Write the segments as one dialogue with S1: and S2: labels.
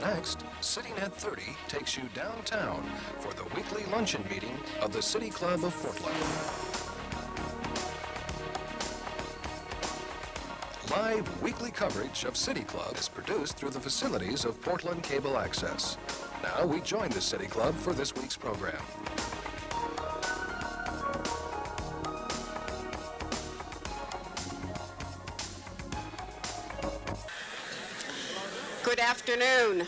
S1: Next, CityNet 30 takes you downtown for the weekly luncheon meeting of the City Club of Portland. Live weekly coverage of City Club is produced through the facilities of Portland Cable Access. Now we join the City Club for this week's program.
S2: Good afternoon.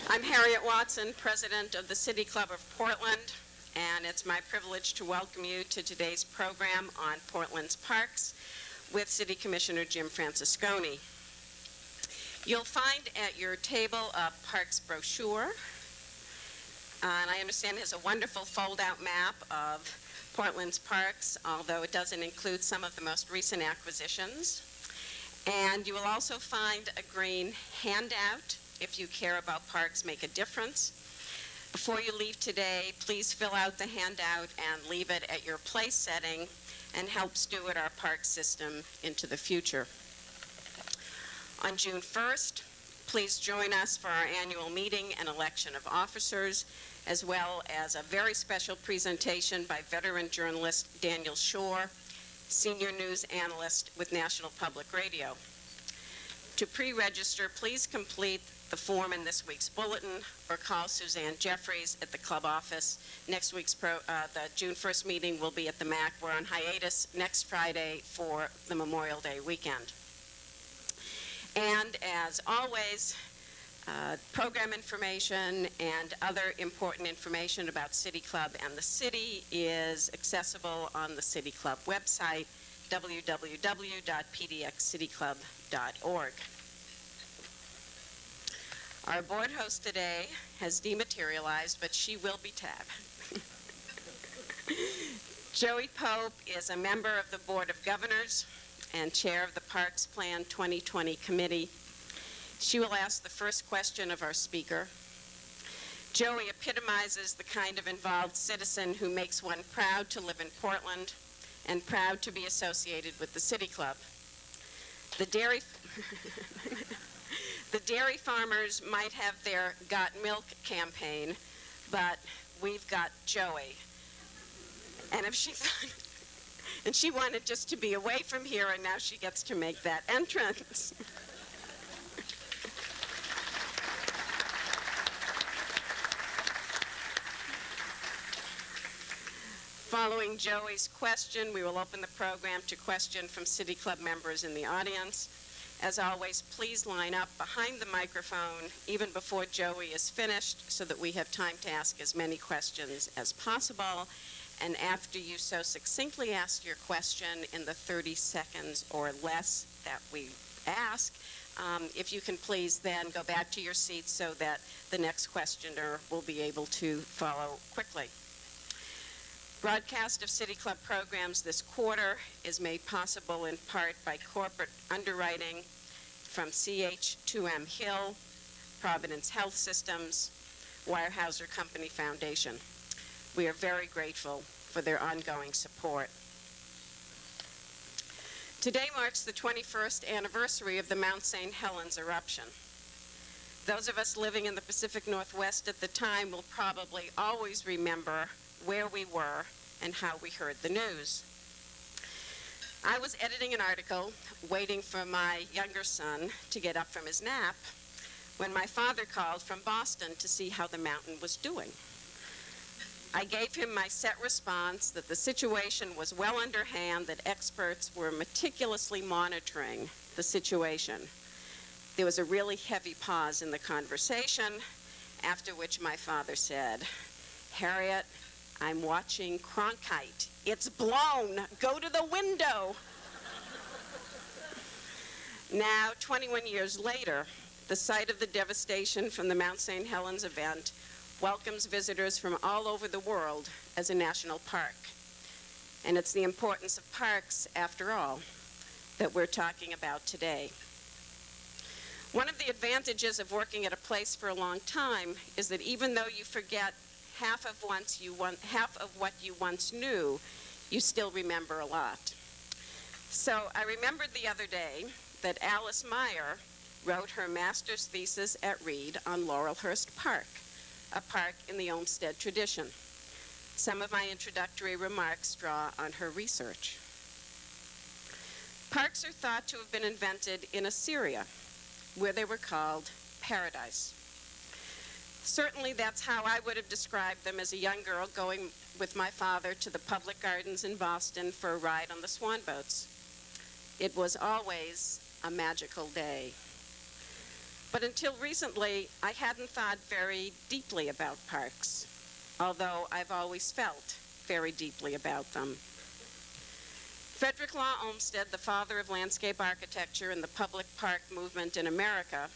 S2: I'm Harriet Watson, President of the City Club of Portland, and it's my privilege to welcome you to today's program on Portland's parks with City Commissioner Jim Francesconi. You'll find at your table a parks brochure, and I understand it has a wonderful fold-out map of Portland's parks, although it doesn't include some of the most recent acquisitions. And you will also find a green handout if you care about parks make a difference. Before you leave today, please fill out the handout and leave it at your place setting and help steward our park system into the future. On June 1st, please join us for our annual meeting and election of officers, as well as a very special presentation by veteran journalist Daniel Shore, Senior News Analyst with National Public Radio. To pre-register, please complete the form in this week's bulletin or call Suzanne Jeffries at the club office. Next week's the June 1st meeting will be at the MAC. We're on hiatus next Friday for the Memorial Day weekend. And as always, program information and other important information about City Club and the city is accessible on the City Club website, www.pdxcityclub.org. Our board host today has dematerialized, but she will be Tab. Joey Pope is a member of the Board of Governors and chair of the Parks Plan 2020 Committee. She will ask the first question of our speaker. Joey epitomizes the kind of involved citizen who makes one proud to live in Portland and proud to be associated with the City Club. The dairy farmers might have their Got Milk campaign, but we've got Joey. And if she thought, and she wanted just to be away from here, and now she gets to make that entrance. Following Joey's question, we will open the program to questions from City Club members in the audience. As always, please line up behind the microphone even before Joey is finished so that we have time to ask as many questions as possible. And after you so succinctly ask your question in the 30 seconds or less that we ask, if you can please then go back to your seats so that the next questioner will be able to follow quickly. Broadcast of City Club programs this quarter is made possible in part by corporate underwriting from CH2M Hill, Providence Health Systems, Weyerhaeuser Company Foundation. We are very grateful for their ongoing support. Today marks the 21st anniversary of the Mount St. Helens eruption. Those of us living in the Pacific Northwest at the time will probably always remember where we were and how we heard the news. I was editing an article, waiting for my younger son to get up from his nap, when my father called from Boston to see how the mountain was doing. I gave him my set response that the situation was well underhand, that experts were meticulously monitoring the situation. There was a really heavy pause in the conversation, after which my father said, "Harriet, I'm watching Cronkite. It's blown. Go to the window." Now, 21 years later, the site of the devastation from the Mount St. Helens event welcomes visitors from all over the world as a national park. And it's the importance of parks, after all, that we're talking about today. One of the advantages of working at a place for a long time is that even though you forget half of what you once knew, you still remember a lot. So I remembered the other day that Alice Meyer wrote her master's thesis at Reed on Laurelhurst Park, a park in the Olmsted tradition. Some of my introductory remarks draw on her research. Parks are thought to have been invented in Assyria, where they were called paradise. Certainly that's how I would have described them as a young girl going with my father to the public gardens in Boston for a ride on the swan boats. It was always a magical day. But until recently, I hadn't thought very deeply about parks, although I've always felt very deeply about them. Frederick Law Olmsted, the father of landscape architecture and the public park movement in America,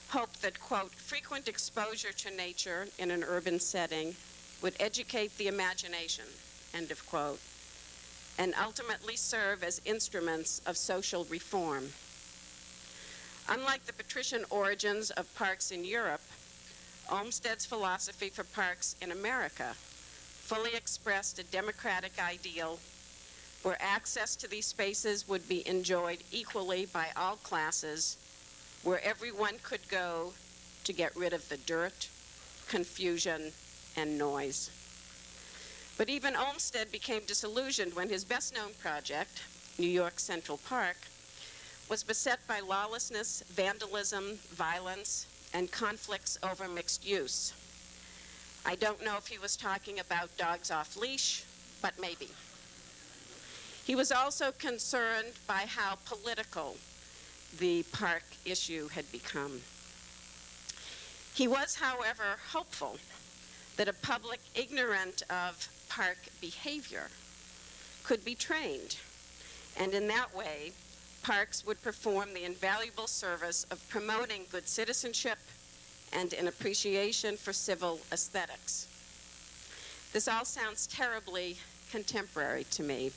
S2: hoped that, quote, frequent exposure to nature in an urban setting would educate the imagination, end of quote, and ultimately serve as instruments of social reform. Unlike the patrician origins of parks in Europe, Olmsted's philosophy for parks in America fully expressed a democratic ideal where access to these spaces would be enjoyed equally by all classes, where everyone could go to get rid of the dirt, confusion, and noise. But even Olmsted became disillusioned when his best-known project, New York Central Park, was beset by lawlessness, vandalism, violence, and conflicts over mixed use. I don't know if he was talking about dogs off leash, but maybe. He was also concerned by how political the park issue had become. He was, however, hopeful that a public ignorant of park behavior could be trained, and in that way, parks would perform the invaluable service of promoting good citizenship and an appreciation for civil aesthetics. This all sounds terribly contemporary to me,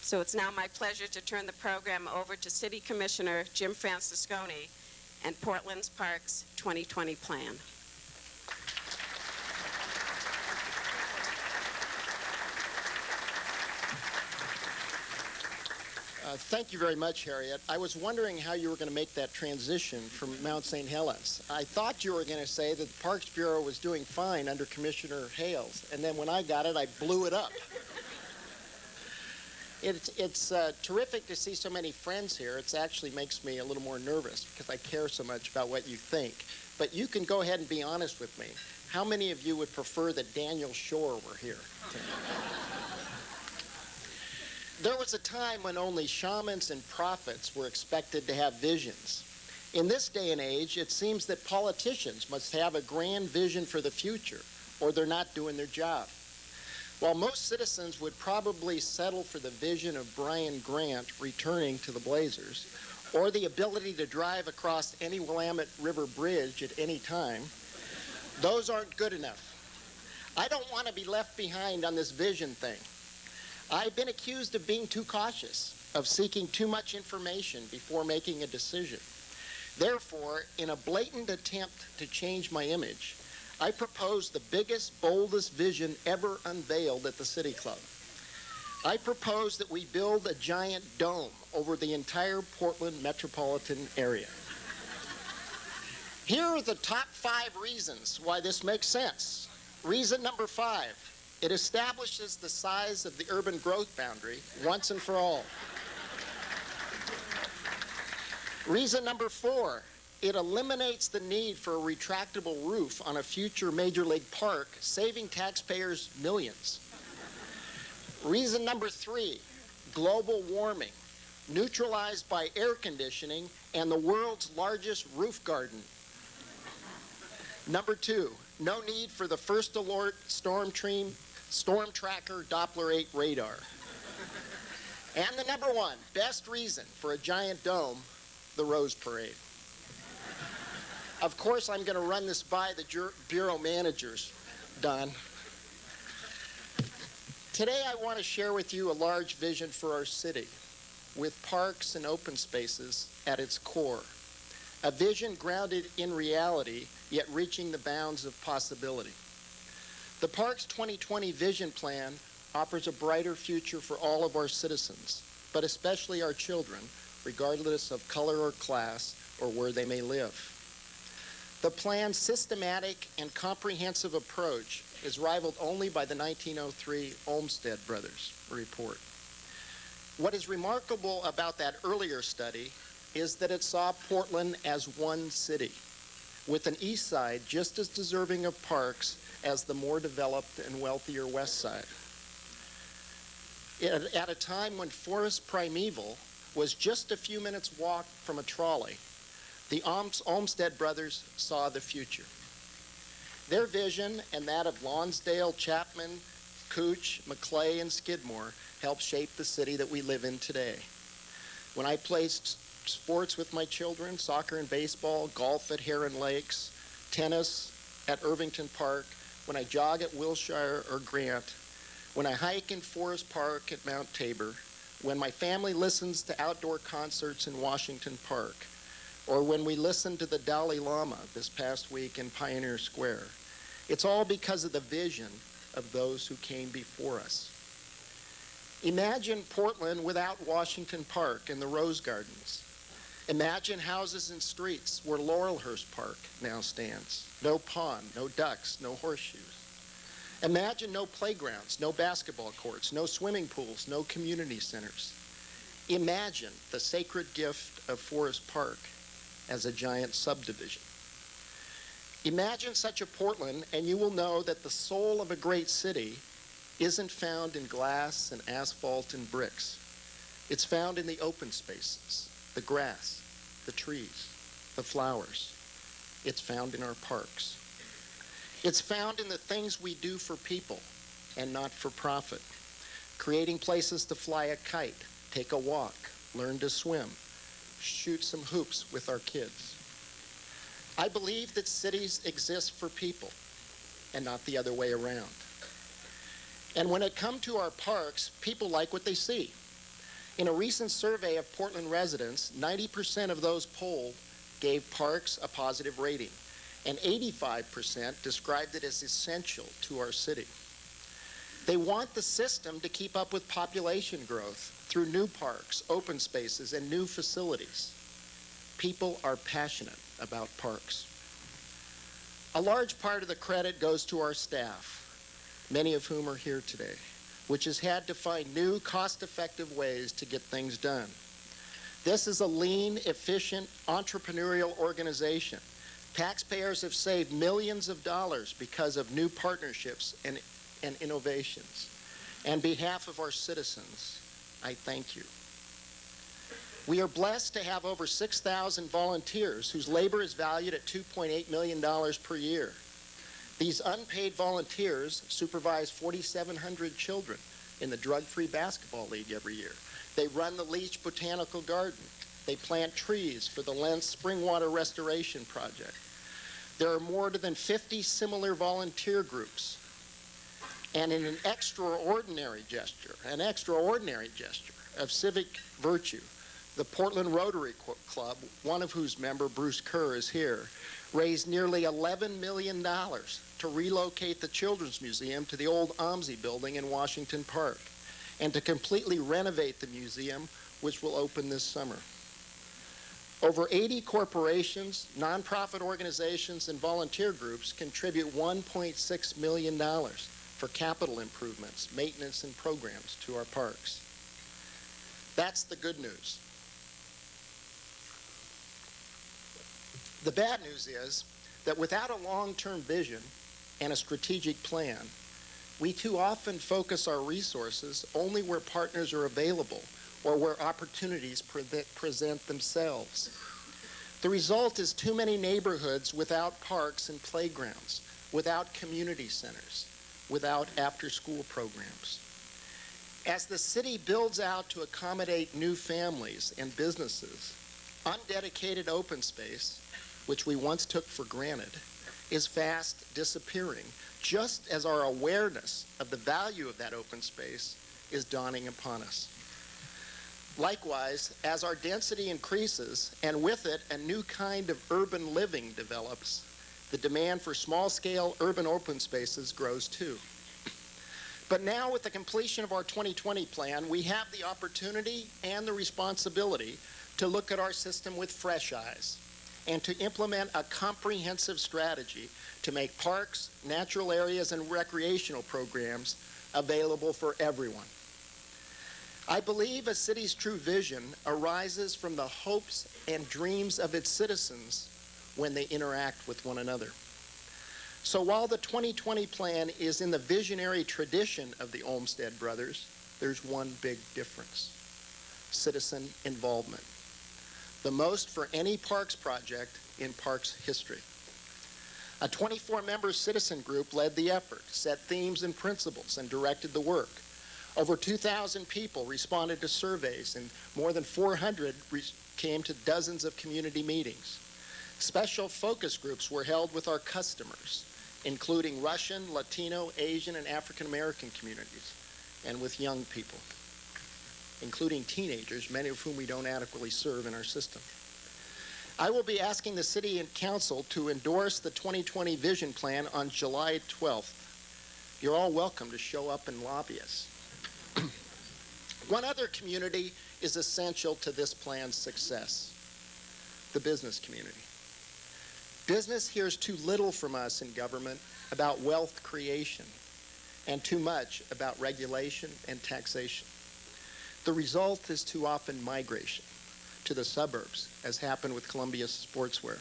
S2: so it's now my pleasure to turn the program over to City Commissioner Jim Francesconi and Portland's Parks 2020 plan.
S3: Thank you very much, Harriet. I was wondering how you were going to make that transition from Mount St. Helens. I thought you were going to say that the Parks Bureau was doing fine under Commissioner Hales, and then when I got it, I blew it up. It's terrific to see so many friends here. It actually makes me a little more nervous because I care so much about what you think. But you can go ahead and be honest with me. How many of you would prefer that Daniel Shore were here? There was a time when only shamans and prophets were expected to have visions. In this day and age, it seems that politicians must have a grand vision for the future, or they're not doing their job. While most citizens would probably settle for the vision of Brian Grant returning to the Blazers, or the ability to drive across any Willamette River Bridge at any time, those aren't good enough. I don't want to be left behind on this vision thing. I've been accused of being too cautious, of seeking too much information before making a decision. Therefore, in a blatant attempt to change my image, I propose the biggest, boldest vision ever unveiled at the City Club. I propose that we build a giant dome over the entire Portland metropolitan area. Here are the top 5 reasons why this makes sense. Reason number 5. It establishes the size of the urban growth boundary once and for all. Reason number 4, it eliminates the need for a retractable roof on a future Major League park, saving taxpayers millions. Reason number 3, global warming, neutralized by air conditioning and the world's largest roof garden. Number 2, no need for the first alert storm tracker Doppler 8 radar. And the number 1, best reason for a giant dome, the Rose Parade. Of course, I'm going to run this by the Bureau managers, Don. Today, I want to share with you a large vision for our city, with parks and open spaces at its core. A vision grounded in reality, yet reaching the bounds of possibility. The Parks 2020 Vision Plan offers a brighter future for all of our citizens, but especially our children, regardless of color or class or where they may live. The plan's systematic and comprehensive approach is rivaled only by the 1903 Olmsted Brothers report. What is remarkable about that earlier study is that it saw Portland as one city, with an east side just as deserving of parks as the more developed and wealthier west side. At a time when Forest Primeval was just a few minutes' walk from a trolley, the Olmsted brothers saw the future. Their vision and that of Lonsdale, Chapman, Cooch, Maclay, and Skidmore helped shape the city that we live in today. When I played sports with my children, soccer and baseball, golf at Heron Lakes, tennis at Irvington Park, when I jog at Wilshire or Grant, when I hike in Forest Park at Mount Tabor, when my family listens to outdoor concerts in Washington Park, or when we listened to the Dalai Lama this past week in Pioneer Square, it's all because of the vision of those who came before us. Imagine Portland without Washington Park and the Rose Gardens. Imagine houses and streets where Laurelhurst Park now stands. No pond, no ducks, no horseshoes. Imagine no playgrounds, no basketball courts, no swimming pools, no community centers. Imagine the sacred gift of Forest Park as a giant subdivision. Imagine such a Portland, and you will know that the soul of a great city isn't found in glass and asphalt and bricks. It's found in the open spaces, the grass, the trees, the flowers. It's found in our parks. It's found in the things we do for people and not for profit. Creating places to fly a kite, take a walk, learn to swim, shoot some hoops with our kids. I believe that cities exist for people and not the other way around. And when it comes to our parks, people like what they see. In a recent survey of Portland residents, 90% of those polled gave parks a positive rating, and 85% described it as essential to our city. They want the system to keep up with population growth through new parks, open spaces, and new facilities. People are passionate about parks. A large part of the credit goes to our staff, many of whom are here today, which has had to find new, cost-effective ways to get things done. This is a lean, efficient, entrepreneurial organization. Taxpayers have saved millions of dollars because of new partnerships and innovations. On behalf of our citizens, I thank you. We are blessed to have over 6,000 volunteers whose labor is valued at $2.8 million per year. These unpaid volunteers supervise 4,700 children in the Drug-Free Basketball League every year. They run the Leach Botanical Garden. They plant trees for the Lentz Springwater Restoration Project. There are more than 50 similar volunteer groups. And in an extraordinary gesture of civic virtue, the Portland Rotary Club, one of whose member, Bruce Kerr, is here, raised nearly $11 million to relocate the Children's Museum to the old OMSI building in Washington Park, and to completely renovate the museum, which will open this summer. Over 80 corporations, nonprofit organizations, and volunteer groups contribute $1.6 million for capital improvements, maintenance, and programs to our parks. That's the good news. The bad news is that without a long-term vision and a strategic plan, we too often focus our resources only where partners are available or where opportunities present themselves. The result is too many neighborhoods without parks and playgrounds, without community centers, without after-school programs. As the city builds out to accommodate new families and businesses, undedicated open space, which we once took for granted, is fast disappearing, just as our awareness of the value of that open space is dawning upon us. Likewise, as our density increases, and with it a new kind of urban living develops, the demand for small-scale urban open spaces grows too. But now, with the completion of our 2020 plan, we have the opportunity and the responsibility to look at our system with fresh eyes and to implement a comprehensive strategy to make parks, natural areas, and recreational programs available for everyone. I believe a city's true vision arises from the hopes and dreams of its citizens when they interact with one another. So while the 2020 plan is in the visionary tradition of the Olmsted brothers, there's one big difference: citizen involvement. The most for any parks project in parks history. A 24-member citizen group led the effort, set themes and principles, and directed the work. Over 2,000 people responded to surveys, and more than 400 came to dozens of community meetings. Special focus groups were held with our customers, including Russian, Latino, Asian, and African American communities, and with young people, including teenagers, many of whom we don't adequately serve in our system. I will be asking the City and Council to endorse the 2020 Vision Plan on July 12th. You're all welcome to show up and lobby us. One other community is essential to this plan's success: the business community. Business hears too little from us in government about wealth creation and too much about regulation and taxation. The result is too often migration to the suburbs, as happened with Columbia Sportswear.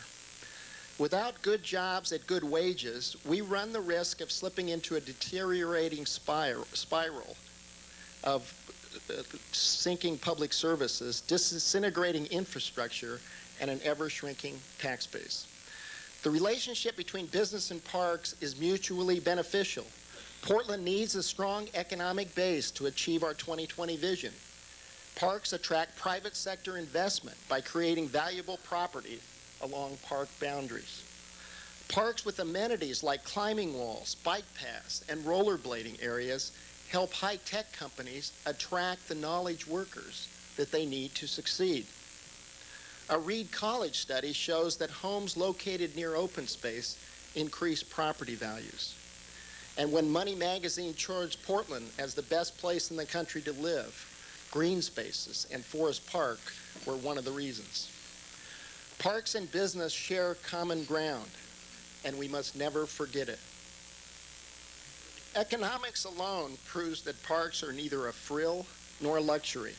S3: Without good jobs at good wages, we run the risk of slipping into a deteriorating spiral of sinking public services, disintegrating infrastructure, and an ever-shrinking tax base. The relationship between business and parks is mutually beneficial. Portland needs a strong economic base to achieve our 2020 vision. Parks attract private sector investment by creating valuable property along park boundaries. Parks with amenities like climbing walls, bike paths, and rollerblading areas help high-tech companies attract the knowledge workers that they need to succeed. A Reed College study shows that homes located near open space increase property values. And when Money Magazine charged Portland as the best place in the country to live, green spaces and Forest Park were one of the reasons. Parks and business share common ground, and we must never forget it. Economics alone proves that parks are neither a frill nor a luxury,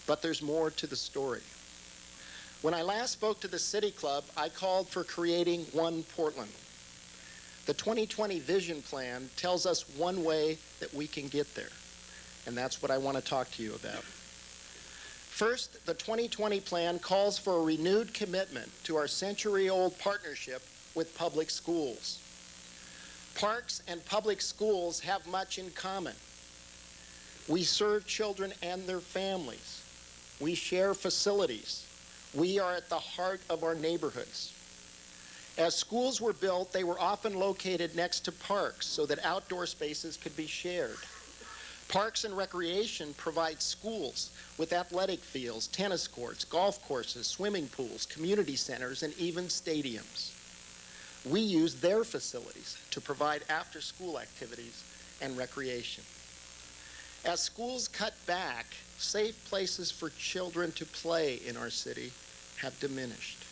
S3: but there's more to the story. When I last spoke to the City Club, I called for creating one Portland. The 2020 Vision Plan tells us one way that we can get there, and that's what I want to talk to you about. First, the 2020 plan calls for a renewed commitment to our century-old partnership with public schools. Parks and public schools have much in common. We serve children and their families. We share facilities. We are at the heart of our neighborhoods. As schools were built, they were often located next to parks so that outdoor spaces could be shared. Parks and Recreation provide schools with athletic fields, tennis courts, golf courses, swimming pools, community centers, and even stadiums. We use their facilities to provide after-school activities and recreation. As schools cut back, safe places for children to play in our city have diminished.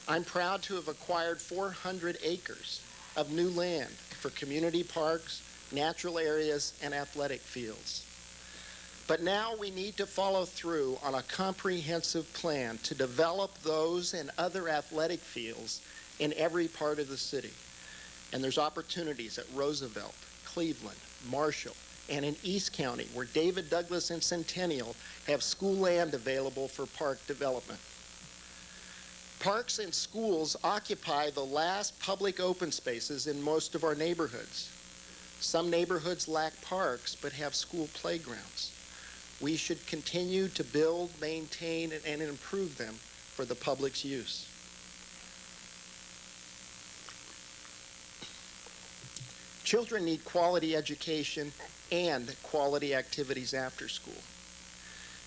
S3: I'm proud to have acquired 400 acres of new land for community parks, natural areas, and athletic fields. But now we need to follow through on a comprehensive plan to develop those and other athletic fields in every part of the city. And there's opportunities at Roosevelt, Cleveland, Marshall, and in East County, where David Douglas and Centennial have school land available for park development. Parks and schools occupy the last public open spaces in most of our neighborhoods. Some neighborhoods lack parks but have school playgrounds. We should continue to build, maintain, and improve them for the public's use. Children need quality education and quality activities after school.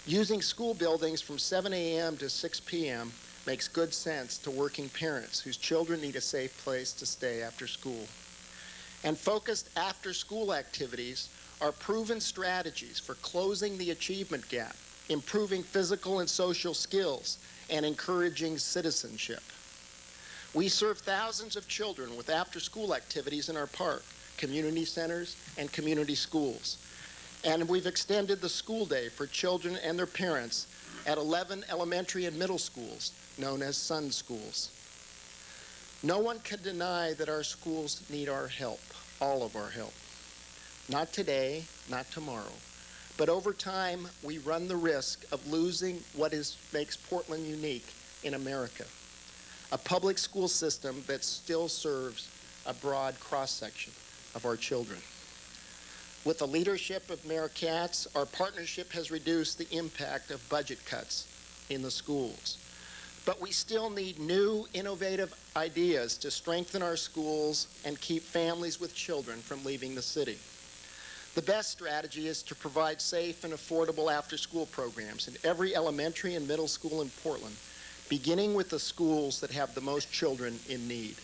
S3: Using school buildings from 7 a.m. to 6 p.m. makes good sense to working parents whose children need a safe place to stay after school. And focused after-school activities are proven strategies for closing the achievement gap improving physical and social skills, and encouraging citizenship. We serve thousands of children with after-school activities in our park, community centers, and community schools. And we've extended the school day for children and their parents at 11 elementary and middle schools, known as Sun Schools. No one can deny that our schools need our help, all of our help. Not today, not tomorrow, but over time, we run the risk of losing what makes Portland unique in America, a public school system that still serves a broad cross-section of our children. With the leadership of Mayor Katz, our partnership has reduced the impact of budget cuts in the schools. But we still need new, innovative ideas to strengthen our schools and keep families with children from leaving the city. The best strategy is to provide safe and affordable after-school programs in every elementary and middle school in Portland, beginning with the schools that have the most children in need.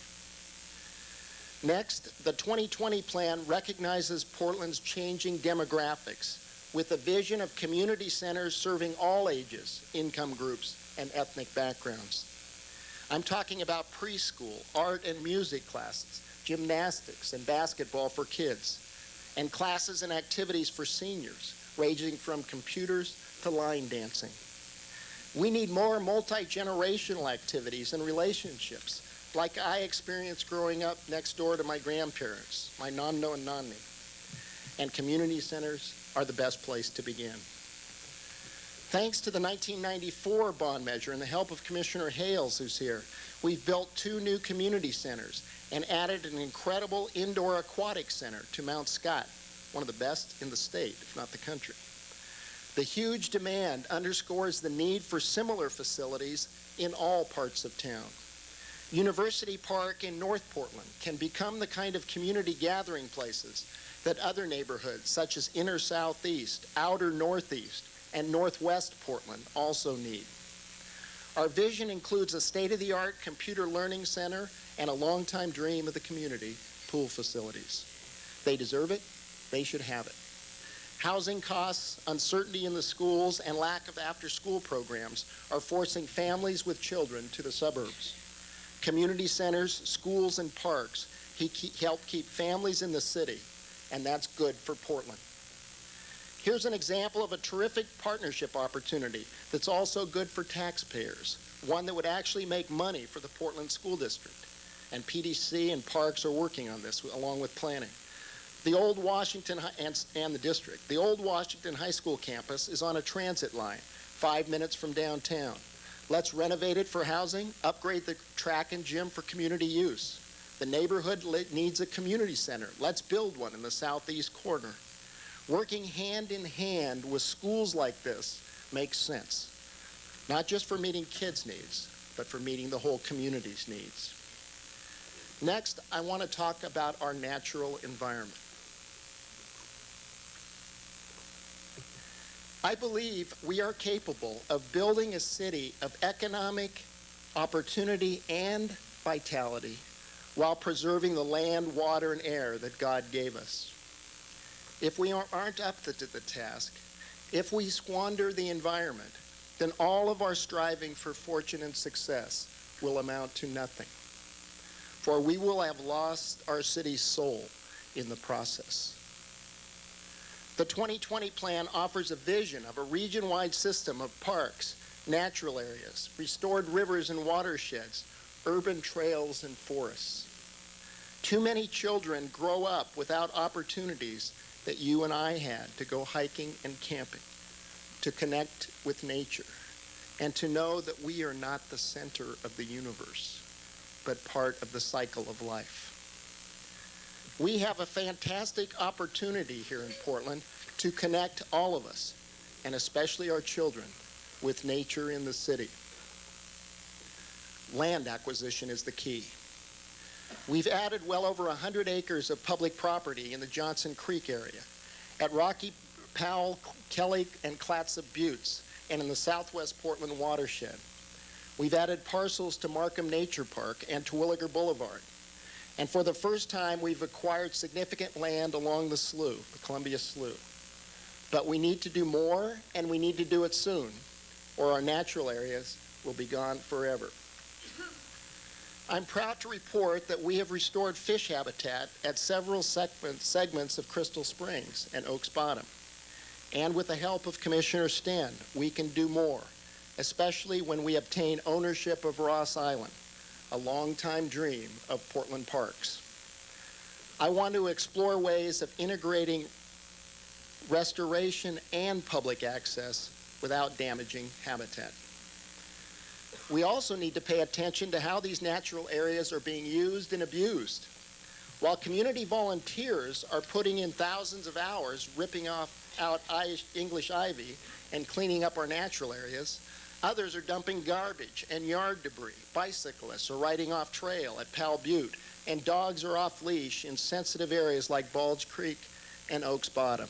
S3: Next, the 2020 plan recognizes Portland's changing demographics with a vision of community centers serving all ages, income groups, and ethnic backgrounds. I'm talking about preschool, art and music classes, gymnastics and basketball for kids, and classes and activities for seniors, ranging from computers to line dancing. We need more multi-generational activities and relationships, like I experienced growing up next door to my grandparents, my nonno and nonni. And community centers are the best place to begin. Thanks to the 1994 bond measure and the help of Commissioner Hales, who's here, we've built 2 new community centers and added an incredible indoor aquatic center to Mount Scott, one of the best in the state, if not the country. The huge demand underscores the need for similar facilities in all parts of town. University Park in North Portland can become the kind of community gathering places that other neighborhoods, such as Inner Southeast, Outer Northeast, and Northwest Portland also need. Our vision includes a state-of-the-art computer learning center and a longtime dream of the community, pool facilities. They deserve it, they should have it. Housing costs, uncertainty in the schools, and lack of after-school programs are forcing families with children to the suburbs. Community centers, schools, and parks help keep families in the city, and that's good for Portland. Here's an example of a terrific partnership opportunity that's also good for taxpayers, one that would actually make money for the Portland School District. And PDC and Parks are working on this along with planning. The old Washington, and the district, the old Washington High School campus is on a transit line, 5 minutes from downtown. Let's renovate it for housing, upgrade the track and gym for community use. The neighborhood needs a community center. Let's build one in the southeast corner. Working hand in hand with schools like this makes sense, not just for meeting kids' needs, but for meeting the whole community's needs. Next, I want to talk about our natural environment. I believe we are capable of building a city of economic opportunity and vitality while preserving the land, water, and air that God gave us. If we aren't up to the task, if we squander the environment, then all of our striving for fortune and success will amount to nothing. For we will have lost our city's soul in the process. The 2020 plan offers a vision of a region-wide system of parks, natural areas, restored rivers and watersheds, urban trails and forests. Too many children grow up without opportunities that you and I had to go hiking and camping, to connect with nature, and to know that we are not the center of the universe, but part of the cycle of life. We have a fantastic opportunity here in Portland to connect all of us, and especially our children, with nature in the city. Land acquisition is the key. We've added well over 100 acres of public property in the Johnson Creek area, at Rocky, Powell, Kelly, and Clatsop Buttes, and in the Southwest Portland watershed. We've added parcels to Markham Nature Park and Terwilliger Boulevard. And for the first time, we've acquired significant land along the slough, the Columbia Slough. But we need to do more, and we need to do it soon, or our natural areas will be gone forever. I'm proud to report that we have restored fish habitat at several segments of Crystal Springs and Oaks Bottom. And with the help of Commissioner Sten, we can do more, especially when we obtain ownership of Ross Island, a longtime dream of Portland Parks. I want to explore ways of integrating restoration and public access without damaging habitat. We also need to pay attention to how these natural areas are being used and abused. While community volunteers are putting in thousands of hours ripping out English ivy and cleaning up our natural areas, others are dumping garbage and yard debris. Bicyclists are riding off trail at Powell Butte, and dogs are off leash in sensitive areas like Bulge Creek and Oaks Bottom.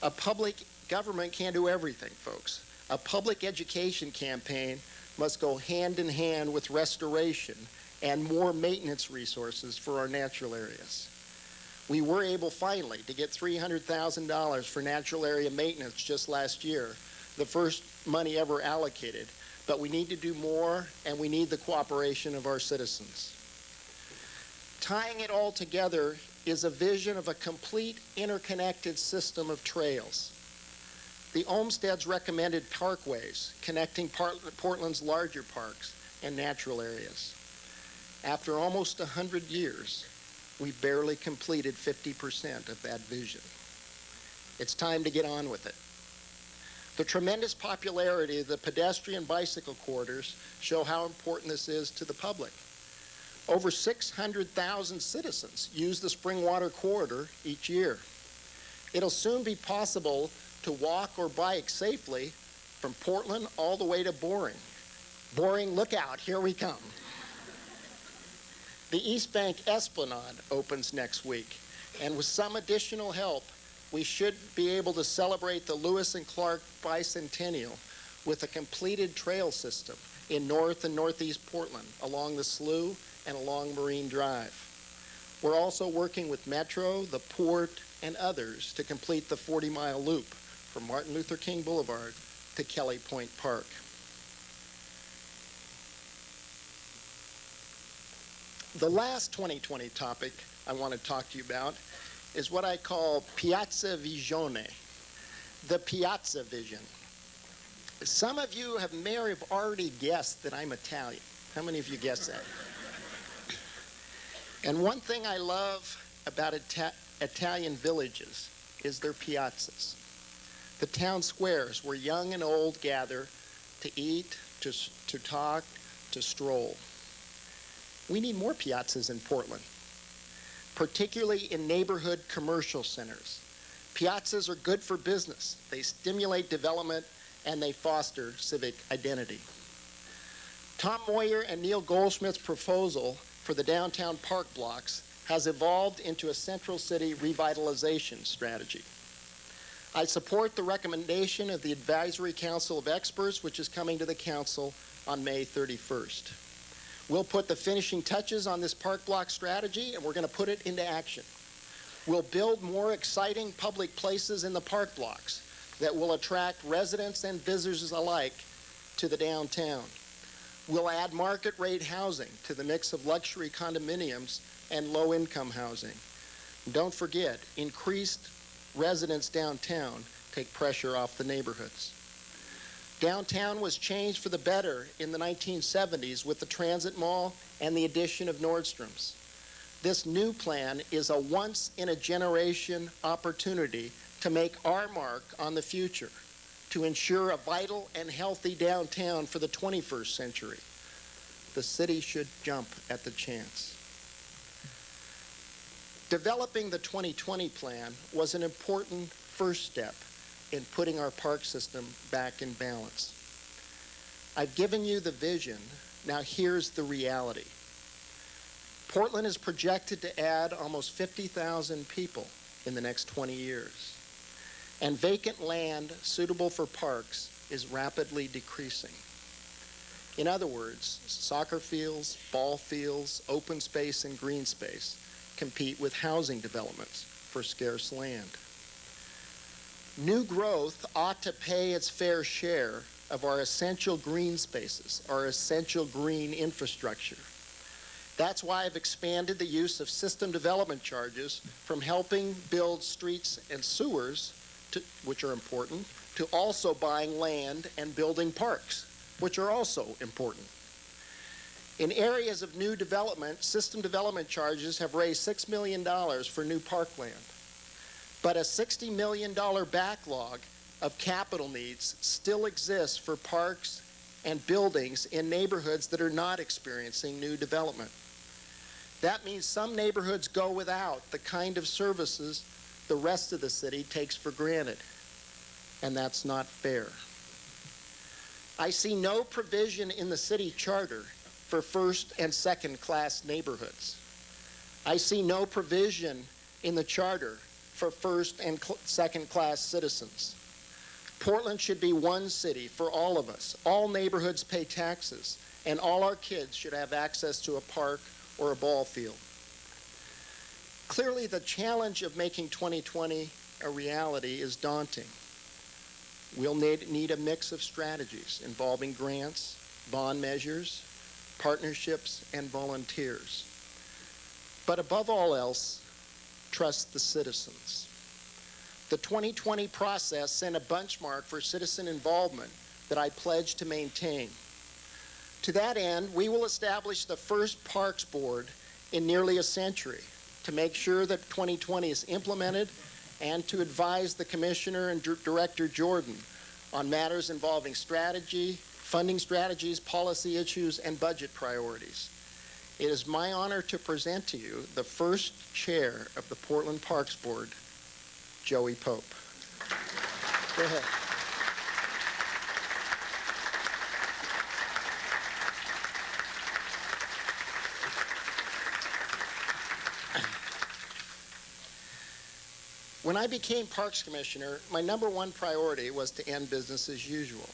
S3: A public government can't do everything, folks. A public education campaign must go hand in hand with restoration and more maintenance resources for our natural areas. We were able finally to get $300,000 for natural area maintenance just last year, the first money ever allocated, but we need to do more, and we need the cooperation of our citizens. Tying it all together is a vision of a complete interconnected system of trails. The Olmsted's recommended parkways connecting Portland's larger parks and natural areas. After almost 100 years, we barely completed 50% of that vision. It's time to get on with it. The tremendous popularity of the pedestrian bicycle corridors show how important this is to the public. Over 600,000 citizens use the Springwater Corridor each year. It'll soon be possible to walk or bike safely from Portland all the way to Boring. Boring, look out, here we come. The East Bank Esplanade opens next week, and with some additional help, we should be able to celebrate the Lewis and Clark Bicentennial with a completed trail system in North and Northeast Portland along the Slough and along Marine Drive. We're also working with Metro, the Port, and others to complete the 40-mile loop from Martin Luther King Boulevard to Kelly Point Park. The last 2020 topic I want to talk to you about is what I call Piazza Visione, the Piazza Vision. Some of you may have already guessed that I'm Italian. How many of you guessed that? And one thing I love about Italian villages is their piazzas, the town squares where young and old gather to eat, to talk, to stroll. We need more piazzas in Portland, particularly in neighborhood commercial centers. Piazzas are good for business. They stimulate development and they foster civic identity. Tom Moyer and Neil Goldschmidt's proposal for the downtown park blocks has evolved into a central city revitalization strategy. I support the recommendation of the Advisory Council of Experts, which is coming to the council on May 31st. We'll put the finishing touches on this park block strategy, and we're going to put it into action. We'll build more exciting public places in the park blocks that will attract residents and visitors alike to the downtown. We'll add market rate housing to the mix of luxury condominiums and low-income housing. Don't forget, increased residents downtown take pressure off the neighborhoods. Downtown was changed for the better in the 1970s with the Transit Mall and the addition of Nordstrom's. This new plan is a once-in-a-generation opportunity to make our mark on the future, to ensure a vital and healthy downtown for the 21st century. The city should jump at the chance. Developing the 2020 plan was an important first step in putting our park system back in balance. I've given you the vision, now here's the reality. Portland is projected to add almost 50,000 people in the next 20 years. And vacant land suitable for parks is rapidly decreasing. In other words, soccer fields, ball fields, open space, and green space compete with housing developments for scarce land. New growth ought to pay its fair share of our essential green spaces, our essential green infrastructure. That's why I've expanded the use of system development charges from helping build streets and sewers, which are important, to also buying land and building parks, which are also important. In areas of new development, system development charges have raised $6 million for new parkland. But a $60 million backlog of capital needs still exists for parks and buildings in neighborhoods that are not experiencing new development. That means some neighborhoods go without the kind of services the rest of the city takes for granted, and that's not fair. I see no provision in the city charter for first and second class neighborhoods. I see no provision in the charter for first and second class citizens. Portland should be one city for all of us. All neighborhoods pay taxes, and all our kids should have access to a park or a ball field. Clearly, the challenge of making 2020 a reality is daunting. We'll need a mix of strategies involving grants, bond measures, partnerships, and volunteers. But above all else, trust the citizens. The 2020 process set a benchmark for citizen involvement that I pledge to maintain. To that end, we will establish the first Parks Board in nearly a century to make sure that 2020 is implemented and to advise the Commissioner and Director Jordan on matters involving strategy, funding strategies, policy issues, and budget priorities. It is my honor to present to you the first chair of the Portland Parks Board, Joey Pope. Go ahead. When I became Parks Commissioner, my number one priority was to end business as usual.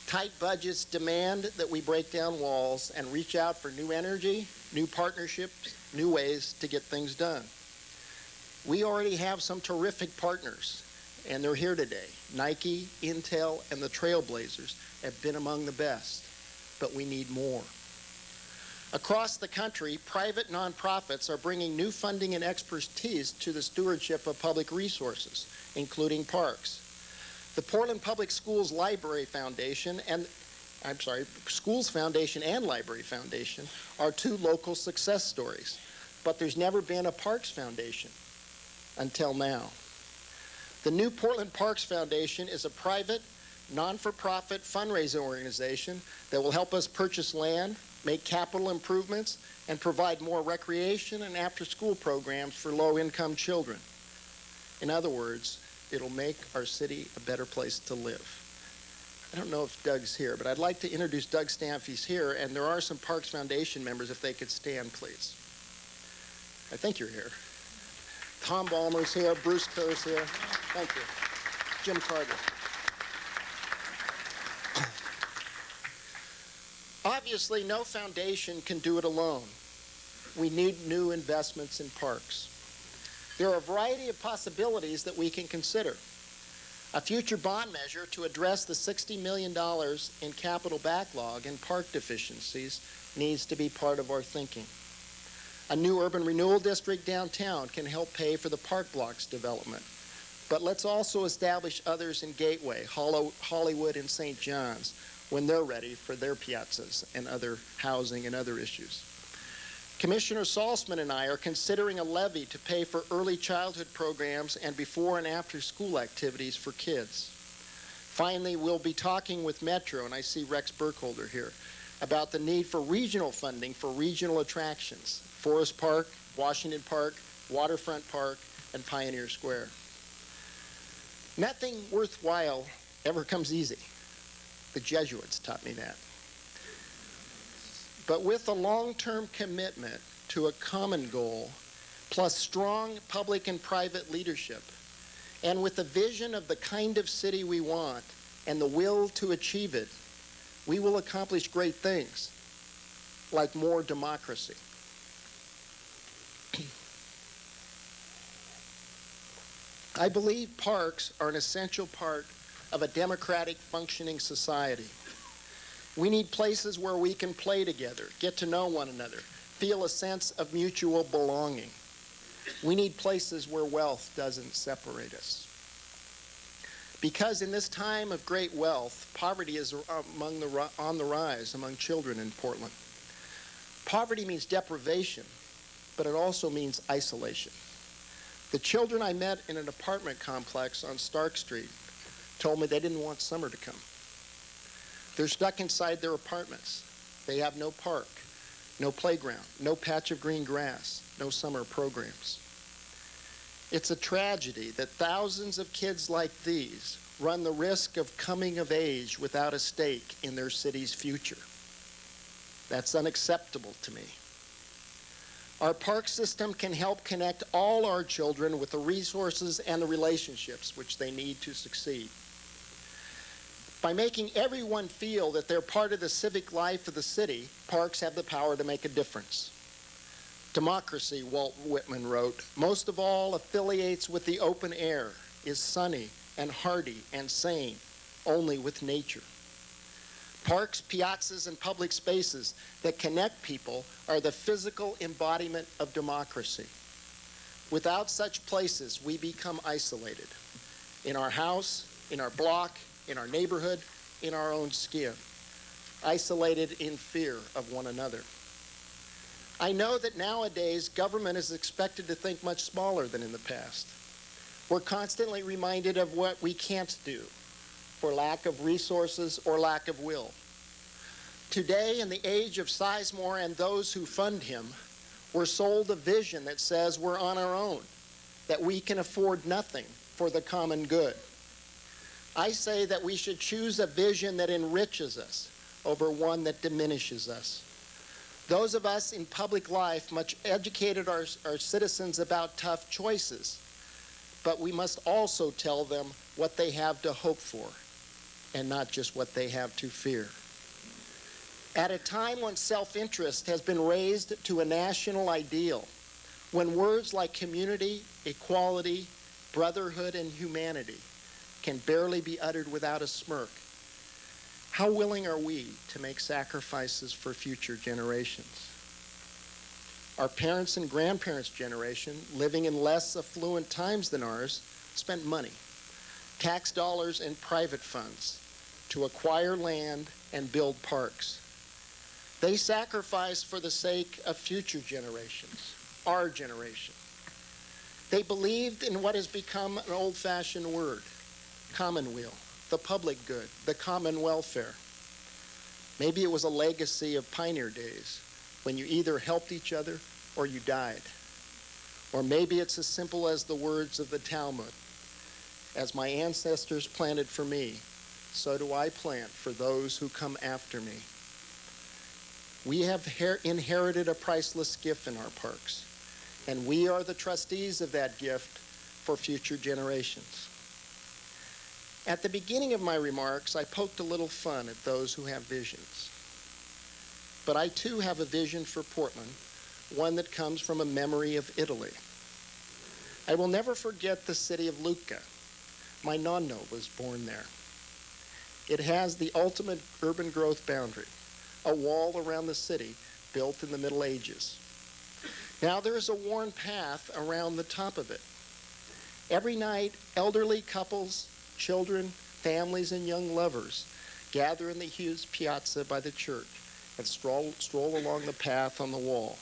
S3: Tight budgets demand that we break down walls and reach out for new energy, new partnerships, new ways to get things done. We already have some terrific partners, and they're here today. Nike, Intel, and the Trailblazers have been among the best, but we need more. Across the country, private nonprofits are bringing new funding and expertise to the stewardship of public resources, including parks. The Portland Public Schools Library Foundation Schools Foundation and Library Foundation are two local success stories, but there's never been a Parks Foundation until now. The new Portland Parks Foundation is a private, non-for-profit fundraising organization that will help us purchase land, make capital improvements, and provide more recreation and after-school programs for low-income children. In other words, it'll make our city a better place to live. I don't know if Doug's here, but I'd like to introduce Doug Stampf. He's here, and there are some Parks Foundation members, if they could stand, please. I think you're here. Tom Ballmer's here, Bruce Kerr's here. Thank you. Jim Carter. Obviously, no foundation can do it alone. We need new investments in parks. There are a variety of possibilities that we can consider. A future bond measure to address the $60 million in capital backlog and park deficiencies needs to be part of our thinking. A new urban renewal district downtown can help pay for the park blocks development. But let's also establish others in Gateway, Hollywood, and St. John's when they're ready for their piazzas and other housing and other issues. Commissioner Salzman and I are considering a levy to pay for early childhood programs and before and after school activities for kids. Finally, we'll be talking with Metro, and I see Rex Burkholder here, about the need for regional funding for regional attractions, Forest Park, Washington Park, Waterfront Park, and Pioneer Square. Nothing worthwhile ever comes easy. The Jesuits taught me that. But with a long-term commitment to a common goal, plus strong public and private leadership, and with a vision of the kind of city we want and the will to achieve it, we will accomplish great things, like more democracy. I believe parks are an essential part of a democratic functioning society. We need places where we can play together, get to know one another, feel a sense of mutual belonging. We need places where wealth doesn't separate us. Because in this time of great wealth, poverty is on the rise among children in Portland. Poverty means deprivation, but it also means isolation. The children I met in an apartment complex on Stark Street told me they didn't want summer to come. They're stuck inside their apartments. They have no park, no playground, no patch of green grass, no summer programs. It's a tragedy that thousands of kids like these run the risk of coming of age without a stake in their city's future. That's unacceptable to me. Our park system can help connect all our children with the resources and the relationships which they need to succeed. By making everyone feel that they're part of the civic life of the city, parks have the power to make a difference. Democracy, Walt Whitman wrote, most of all affiliates with the open air, is sunny and hearty and sane, only with nature. Parks, piazzas, and public spaces that connect people are the physical embodiment of democracy. Without such places, we become isolated. In our house, in our block, in our neighborhood, in our own skin. Isolated in fear of one another. I know that nowadays government is expected to think much smaller than in the past. We're constantly reminded of what we can't do for lack of resources or lack of will. Today, in the age of Sizemore and those who fund him, we're sold a vision that says we're on our own, that we can afford nothing for the common good. I say that we should choose a vision that enriches us over one that diminishes us. Those of us in public life must educate our citizens about tough choices, but we must also tell them what they have to hope for and not just what they have to fear. At a time when self-interest has been raised to a national ideal, when words like community, equality, brotherhood, and humanity can barely be uttered without a smirk, how willing are we to make sacrifices for future generations? Our parents' and grandparents' generation, living in less affluent times than ours, spent money, tax dollars and private funds to acquire land and build parks. They sacrificed for the sake of future generations, our generation. They believed in what has become an old-fashioned word, commonweal, the public good, the common welfare. Maybe it was a legacy of pioneer days when you either helped each other or you died. Or maybe it's as simple as the words of the Talmud. As my ancestors planted for me, so do I plant for those who come after me. We have inherited a priceless gift in our parks, and we are the trustees of that gift for future generations. At the beginning of my remarks, I poked a little fun at those who have visions. But I too have a vision for Portland, one that comes from a memory of Italy. I will never forget the city of Lucca. My nonno was born there. It has the ultimate urban growth boundary, a wall around the city built in the Middle Ages. Now there is a worn path around the top of it. Every night, elderly couples, children, families, and young lovers gather in the huge piazza by the church and stroll along the path on the wall.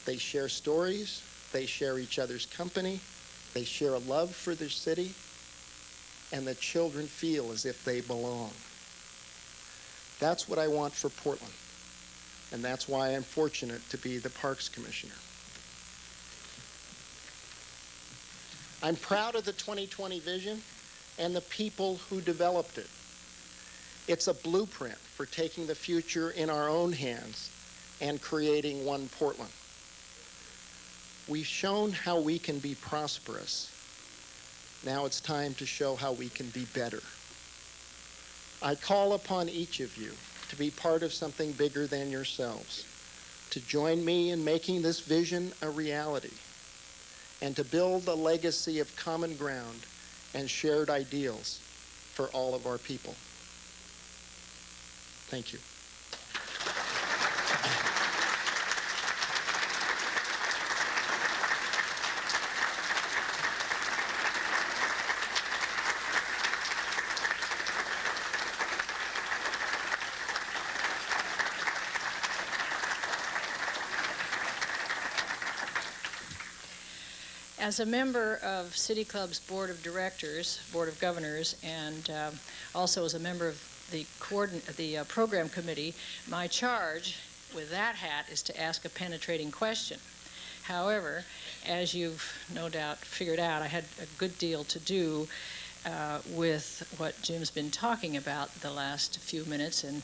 S3: They share stories, they share each other's company, they share a love for their city, and the children feel as if they belong. That's what I want for Portland, and that's why I'm fortunate to be the Parks Commissioner. I'm proud of the 2020 vision and the people who developed it. It's a blueprint for taking the future in our own hands and creating one Portland. We've shown how we can be prosperous. Now it's time to show how we can be better. I call upon each of you to be part of something bigger than yourselves, to join me in making this vision a reality. and to build a legacy of common ground and shared ideals for all of our people. Thank you.
S4: As a member of City Club's Board of Directors, Board of Governors, and also as a member of the program committee, my charge with that hat is to ask a penetrating question. However, as you've no doubt figured out, I had a good deal to do with what Jim's been talking about the last few minutes, and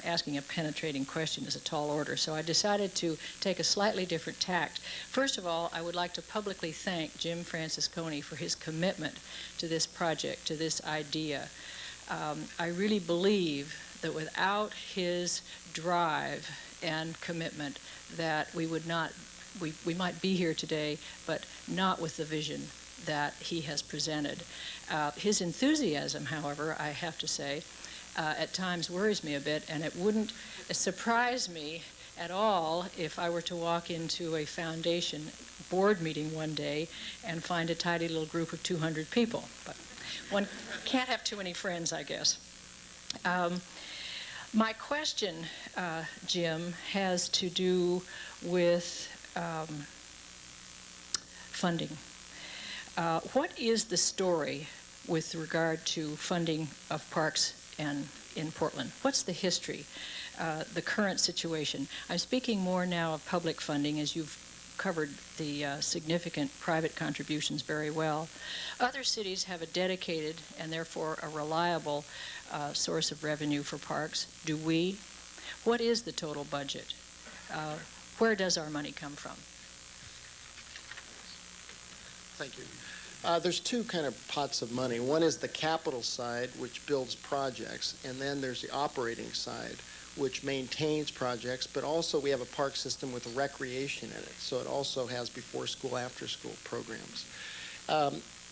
S4: asking a penetrating question is a tall order. So I decided to take a slightly different tact. First of all, I would like to publicly thank Jim Francesconi for his commitment to this project, to this idea. I really believe that without his drive and commitment that we might be here today, but not with the vision that he has presented. His enthusiasm, however, I have to say, at times worries me a bit, and it wouldn't surprise me at all if I were to walk into a foundation board meeting one day and find a tidy little group of 200 people. But one can't have too many friends, I guess. My question, Jim, has to do with funding. What is the story with regard to funding of parks and in Portland? What's the history, the current situation? I'm speaking more now of public funding, as you've covered the significant private contributions very well. Other cities have a dedicated and therefore a reliable source of revenue for parks. Do we? What is the total budget? Where does our money come from?
S3: Thank you. There's two kind of pots of money. One is the capital side, which builds projects, and then there's the operating side, which maintains projects, but also we have a park system with recreation in it, so it also has before school, after school programs.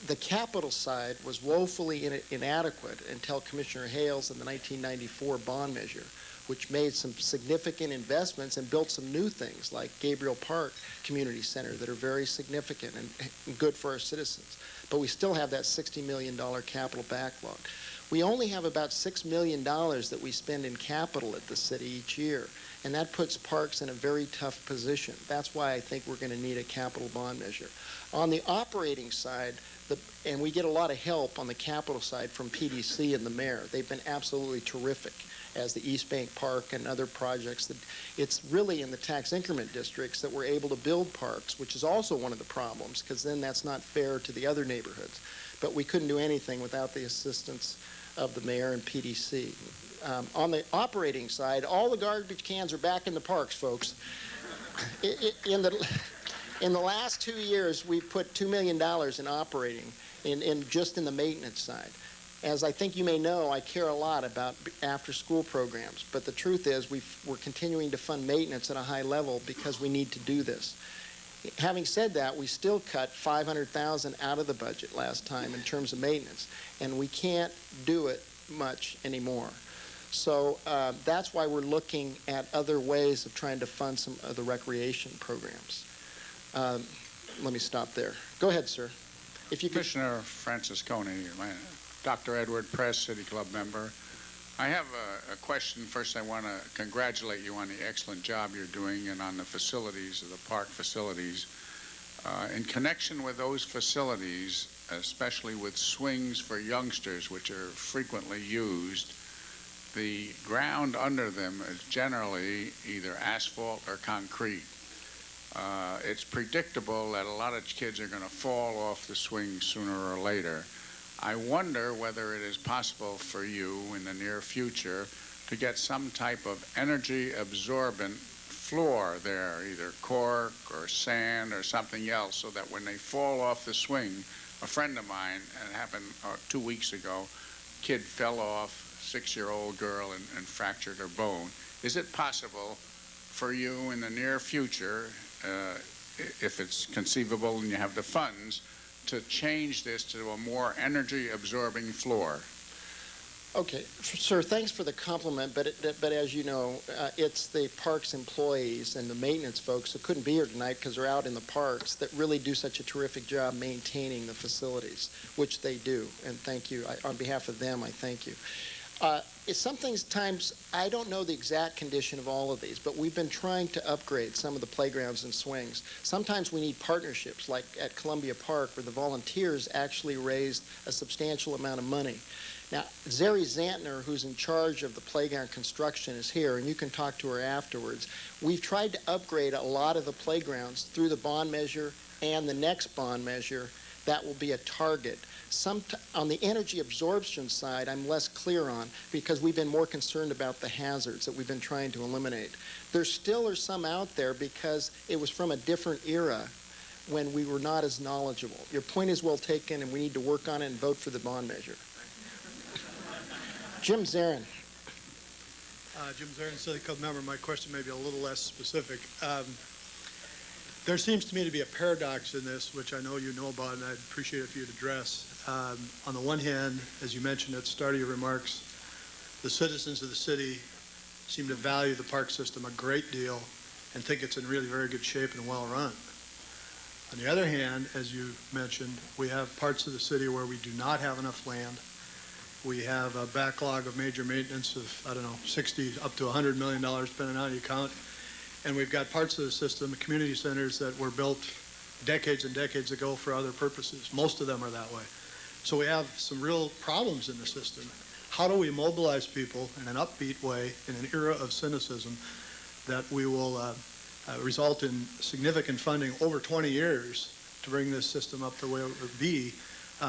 S3: The capital side was woefully inadequate until Commissioner Hales in the 1994 bond measure, which made some significant investments and built some new things like Gabriel Park Community Center that are very significant and good for our citizens. But we still have that $60 million capital backlog. We only have about $6 million that we spend in capital at the city each year, and that puts parks in a very tough position. That's why I think we're going to need a capital bond measure. On the operating side, and we get a lot of help on the capital side from PDC and the mayor. They've been absolutely terrific, as the East Bank Park and other projects. It's really in the tax increment districts that we're able to build parks, which is also one of the problems, because then that's not fair to the other neighborhoods. But we couldn't do anything without the assistance of the mayor and PDC. On the operating side, all the garbage cans are back in the parks, folks. In the last 2 years, we've put $2 million in operating, just in the maintenance side. As I think you may know, I care a lot about after-school programs, but the truth is we're continuing to fund maintenance at a high level because we need to do this. Having said that, we still cut $500,000 out of the budget last time in terms of maintenance, and we can't do it much anymore. So that's why we're looking at other ways of trying to fund some of the recreation programs. Let me stop there. Go ahead, sir. If you could.
S5: Commissioner Francesconi, Dr. Edward Press, City Club member. I have a question. First, I want to congratulate you on the excellent job you're doing and on the facilities, the park facilities. In connection with those facilities, especially with swings for youngsters, which are frequently used, the ground under them is generally either asphalt or concrete. It's predictable that a lot of kids are going to fall off the swing sooner or later. I wonder whether it is possible for you in the near future to get some type of energy absorbent floor there, either cork or sand or something else, so that when they fall off the swing, a friend of mine, it happened 2 weeks ago, kid fell off, 6-year-old girl, and fractured her bone. Is it possible for you in the near future, if it's conceivable and you have the funds, to change this to a more energy-absorbing floor?
S3: Okay, sir, thanks for the compliment, but as you know, it's the parks employees and the maintenance folks who couldn't be here tonight because they're out in the parks that really do such a terrific job maintaining the facilities, which they do, and thank you. On behalf of them, I thank you. Sometimes, I don't know the exact condition of all of these, but we've been trying to upgrade some of the playgrounds and swings. Sometimes we need partnerships, like at Columbia Park, where the volunteers actually raised a substantial amount of money. Now, Zeri Zantner, who's in charge of the playground construction, is here, and you can talk to her afterwards. We've tried to upgrade a lot of the playgrounds through the bond measure and the next bond measure. That will be a target. On the energy absorption side, I'm less clear on because we've been more concerned about the hazards that we've been trying to eliminate. There still are some out there because it was from a different era when we were not as knowledgeable. Your point is well taken, and we need to work on it and vote for the bond measure. Jim Zarin.
S6: Jim Zarin, City Club member. My question may be a little less specific. There seems to me to be a paradox in this, which I know you know about, and I'd appreciate if you'd address. On the one hand, as you mentioned at the start of your remarks, the citizens of the city seem to value the park system a great deal and think it's in really very good shape and well run. On the other hand, as you mentioned, we have parts of the city where we do not have enough land. We have a backlog of major maintenance of, I don't know, 60 up to $100 million, depending on how you count. And we've got parts of the system, the community centers, that were built decades and decades ago for other purposes. Most of them are that way. So we have some real problems in the system. How do we mobilize people in an upbeat way in an era of cynicism that we will result in significant funding over 20 years to bring this system up the way it would be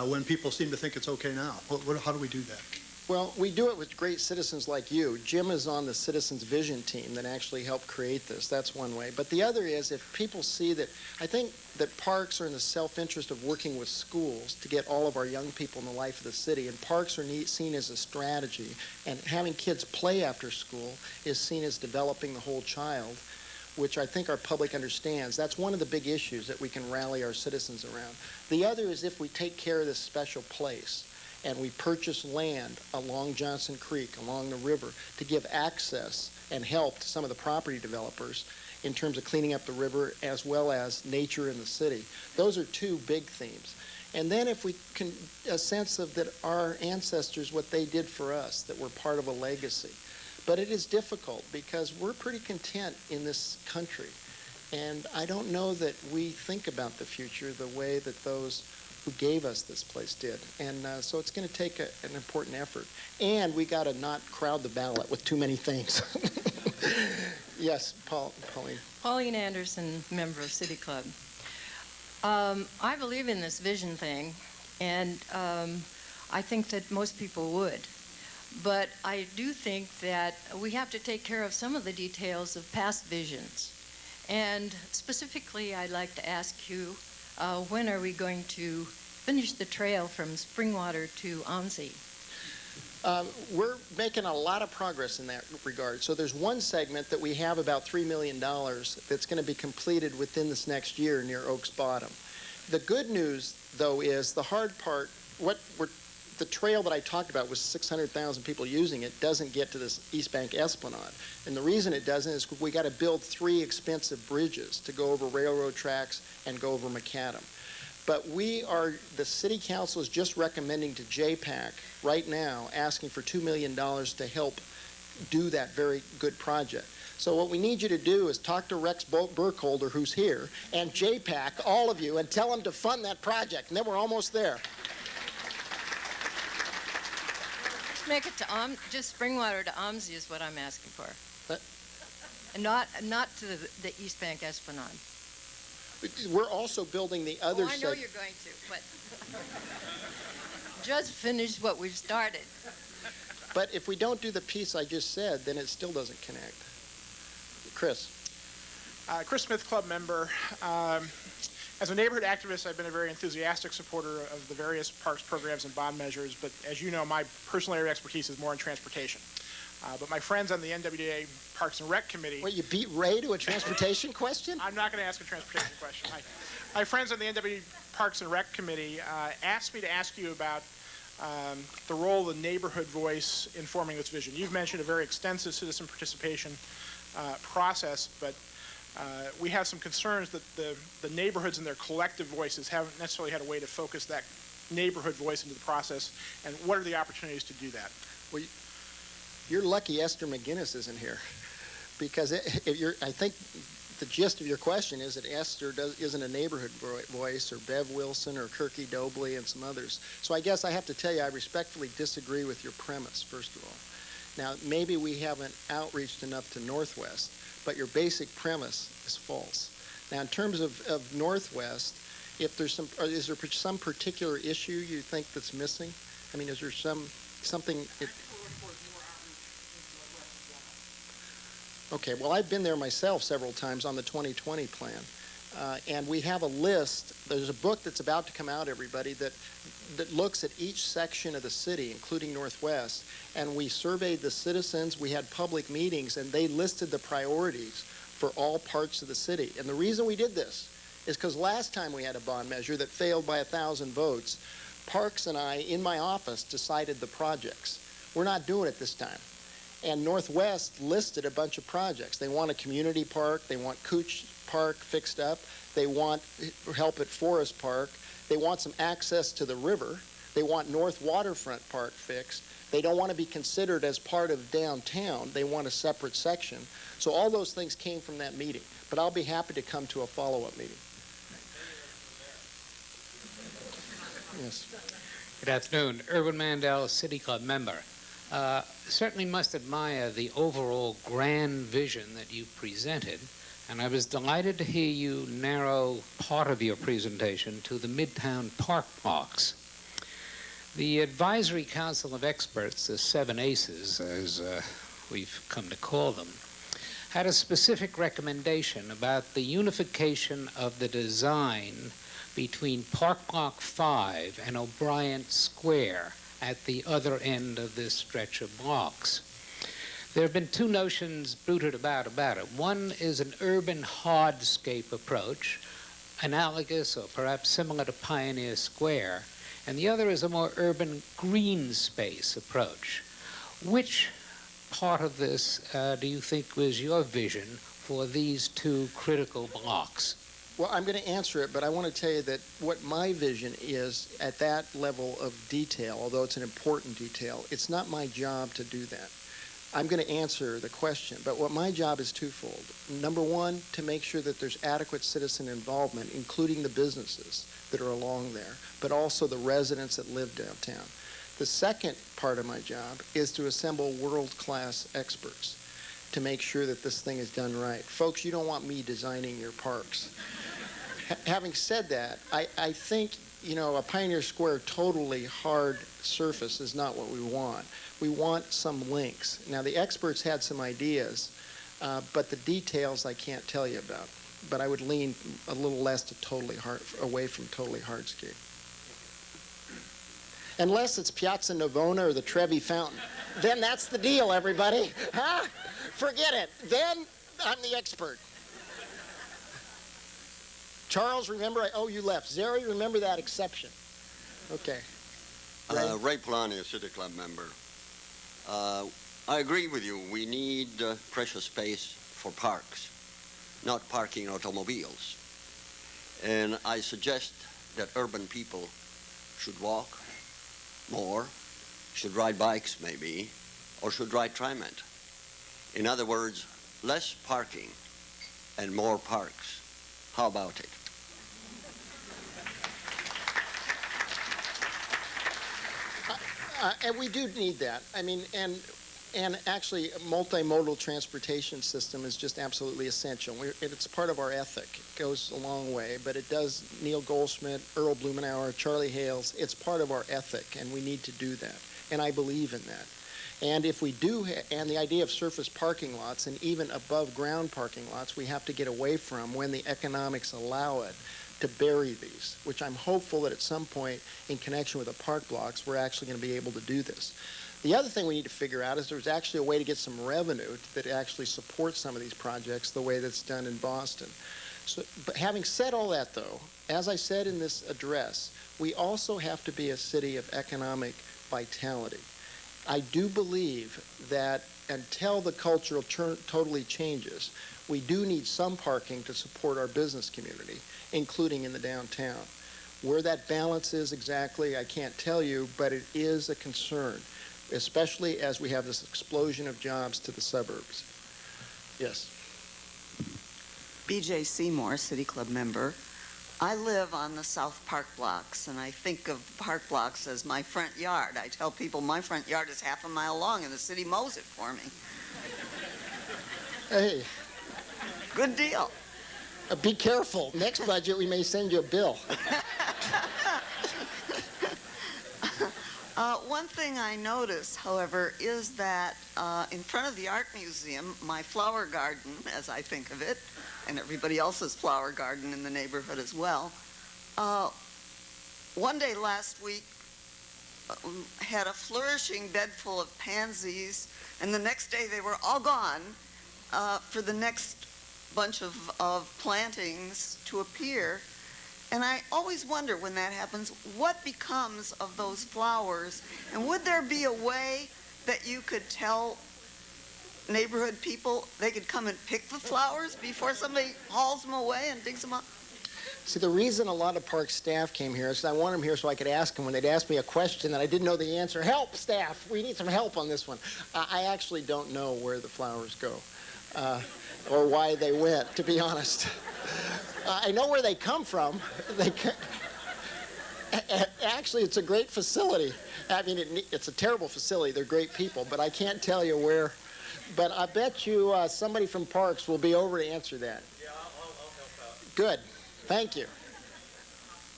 S6: when people seem to think it's okay now? How do we do that?
S3: Well, we do it with great citizens like you. Jim is on the Citizens Vision team that actually helped create this. That's one way. But the other is if people see that, I think that parks are in the self-interest of working with schools to get all of our young people in the life of the city, and parks are seen as a strategy, and having kids play after school is seen as developing the whole child, which I think our public understands. That's one of the big issues that we can rally our citizens around. The other is if we take care of this special place, and we purchase land along Johnson Creek, along the river, to give access and help to some of the property developers in terms of cleaning up the river as well as nature in the city. Those are two big themes. And then if we can, a sense of that our ancestors, what they did for us, that we're part of a legacy. But it is difficult because we're pretty content in this country. And I don't know that we think about the future the way that those who gave us this place did. And so it's going to take an important effort. And we got to not crowd the ballot with too many things. Yes, Pauline.
S4: Pauline Anderson, member of City Club. I believe in this vision thing, and I think that most people would. But I do think that we have to take care of some of the details of past visions. And specifically, I'd like to ask you, when are we going to finish the trail from Springwater to Omsey?
S3: We're making a lot of progress in that regard. So there's one segment that we have about $3 million that's going to be completed within this next year near Oaks Bottom. The good news, though, is the hard part, the trail that I talked about was 600,000 people using it, doesn't get to this East Bank Esplanade. And the reason it doesn't is we got to build 3 expensive bridges to go over railroad tracks and go over macadam. But the city council is just recommending to JPAC right now, asking for $2 million to help do that very good project. So what we need you to do is talk to Rex Burkholder, who's here, and JPAC, all of you, and tell them to fund that project. And then we're almost there.
S4: Make it to just Springwater to Omsey is what I'm asking for.
S3: What?
S4: Not to the East Bank Esplanade.
S3: We're also building the other
S4: I know you're going to, but just finish what we've started.
S3: But if we don't do the piece I just said, then it still doesn't connect. Chris.
S7: Chris Smith, club member. As a neighborhood activist, I've been a very enthusiastic supporter of the various parks programs and bond measures, but as you know, my personal area of expertise is more in transportation. But my friends on the NWDA Parks and Rec Committee.
S3: What, you beat Ray to a transportation question?
S7: I'm not going to ask a transportation question. My friends on the NW Parks and Rec Committee asked me to ask you about the role of the neighborhood voice in forming this vision. You've mentioned a very extensive citizen participation process, but we have some concerns that the neighborhoods and their collective voices haven't necessarily had a way to focus that neighborhood voice into the process, and what are the opportunities to do that?
S3: Well, you're lucky Esther McGinnis isn't here, because I think the gist of your question is that Esther isn't a neighborhood voice, or Bev Wilson, or Kirky Dobley, and some others. So I guess I have to tell you, I respectfully disagree with your premise, first of all. Now, maybe we haven't outreached enough to Northwest, but your basic premise is false. Now, in terms of Northwest, if there's is there some particular issue you think that's missing? I mean, is there something? Okay, well, I've been there myself several times on the 2020 plan. And we have a list. There's a book that's about to come out, everybody, that looks at each section of the city, including Northwest. And we surveyed the citizens. We had public meetings, and they listed the priorities for all parts of the city. And the reason we did this is because last time we had a bond measure that failed by 1,000 votes, Parks and I, in my office, decided the projects. We're not doing it this time. And Northwest listed a bunch of projects. They want a community park. They want Cooch Park fixed up. They want help at Forest Park. They want some access to the river. They want North Waterfront Park fixed. They don't want to be considered as part of downtown. They want a separate section. So all those things came from that meeting. But I'll be happy to come to a follow-up meeting. Yes.
S8: Good afternoon. Irwin Mandel, City Club member. Certainly must admire the overall grand vision that you presented, and I was delighted to hear you narrow part of your presentation to the Midtown Park blocks. The Advisory Council of Experts, the 7 ACEs, as we've come to call them, had a specific recommendation about the unification of the design between Park Block 5 and O'Brien Square at the other end of this stretch of blocks. There have been 2 notions bruited about it. One is an urban hardscape approach, analogous or perhaps similar to Pioneer Square, and the other is a more urban green space approach. Which part of this do you think was your vision for these 2 critical blocks?
S3: Well, I'm going to answer it, but I want to tell you that what my vision is at that level of detail, although it's an important detail, it's not my job to do that. I'm going to answer the question, but what my job is twofold. Number one, to make sure that there's adequate citizen involvement, including the businesses that are along there, but also the residents that live downtown. The second part of my job is to assemble world-class experts to make sure that this thing is done right. Folks, you don't want me designing your parks. Having said that, I think, a Pioneer Square totally hard surface is not what we want. We want some links. Now, the experts had some ideas, but the details I can't tell you about. But I would lean a little less to away from totally hardscape. Unless it's Piazza Navona or the Trevi Fountain. Then that's the deal, everybody. Huh? Forget it. Then I'm the expert. Charles, remember, you left. Zeri, remember that exception. Okay.
S9: Ray Polani, a City Club member. I agree with you. We need precious space for parks, not parking automobiles. And I suggest that urban people should walk more, should ride bikes maybe, or should ride TriMet. In other words, less parking and more parks. How about it?
S3: And we do need that. I mean, and actually, a multimodal transportation system is just absolutely essential. It's part of our ethic. It goes a long way, but it does. Neil Goldschmidt, Earl Blumenauer, Charlie Hales. It's part of our ethic, and we need to do that. And I believe in that. And if we do, and the idea of surface parking lots and even above ground parking lots, we have to get away from when the economics allow it to bury these, which I'm hopeful that at some point in connection with the park blocks, we're actually going to be able to do this. The other thing we need to figure out is there's actually a way to get some revenue that actually supports some of these projects the way that's done in Boston. So, but having said all that, though, as I said in this address, we also have to be a city of economic vitality. I do believe that until the culture totally changes, we do need some parking to support our business community, including in the downtown. Where that balance is exactly, I can't tell you, but it is a concern, especially as we have this explosion of jobs to the suburbs. Yes.
S10: BJ Seymour, City Club member. I live on the South Park blocks, and I think of park blocks as my front yard. I tell people my front yard is half a mile long, and the city mows it for me.
S3: Hey.
S10: Good deal.
S3: Be careful. Next budget, we may send you a bill.
S10: One thing I notice, however, is that in front of the Art Museum, my flower garden, as I think of it, and everybody else's flower garden in the neighborhood as well, one day last week had a flourishing bed full of pansies, and the next day they were all gone for the next bunch of plantings to appear. And I always wonder when that happens, what becomes of those flowers? And would there be a way that you could tell neighborhood people they could come and pick the flowers before somebody hauls them away and digs them up?
S3: See, the reason a lot of park staff came here is I wanted them here so I could ask them when they'd ask me a question that I didn't know the answer. Help, staff! We need some help on this one. I actually don't know where the flowers go or why they went, to be honest. I know where they come from. Actually, it's a great facility. I mean, it's a terrible facility. They're great people, but I can't tell you where. But I bet you somebody from Parks will be over to answer that.
S11: Yeah, I'll help out.
S3: Good. Thank you.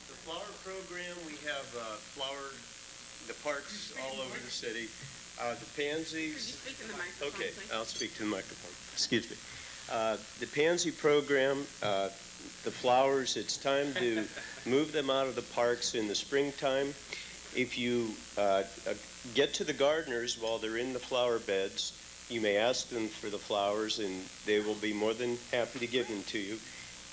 S11: The flower program, we have flowered the parks all over the city. The pansies.
S2: Could you speak in the microphone,
S11: Okay,
S2: please?
S11: I'll speak to the microphone. Excuse me. The pansy program, the flowers, it's time to move them out of the parks in the springtime. If you get to the gardeners while they're in the flower beds, you may ask them for the flowers and they will be more than happy to give them to you.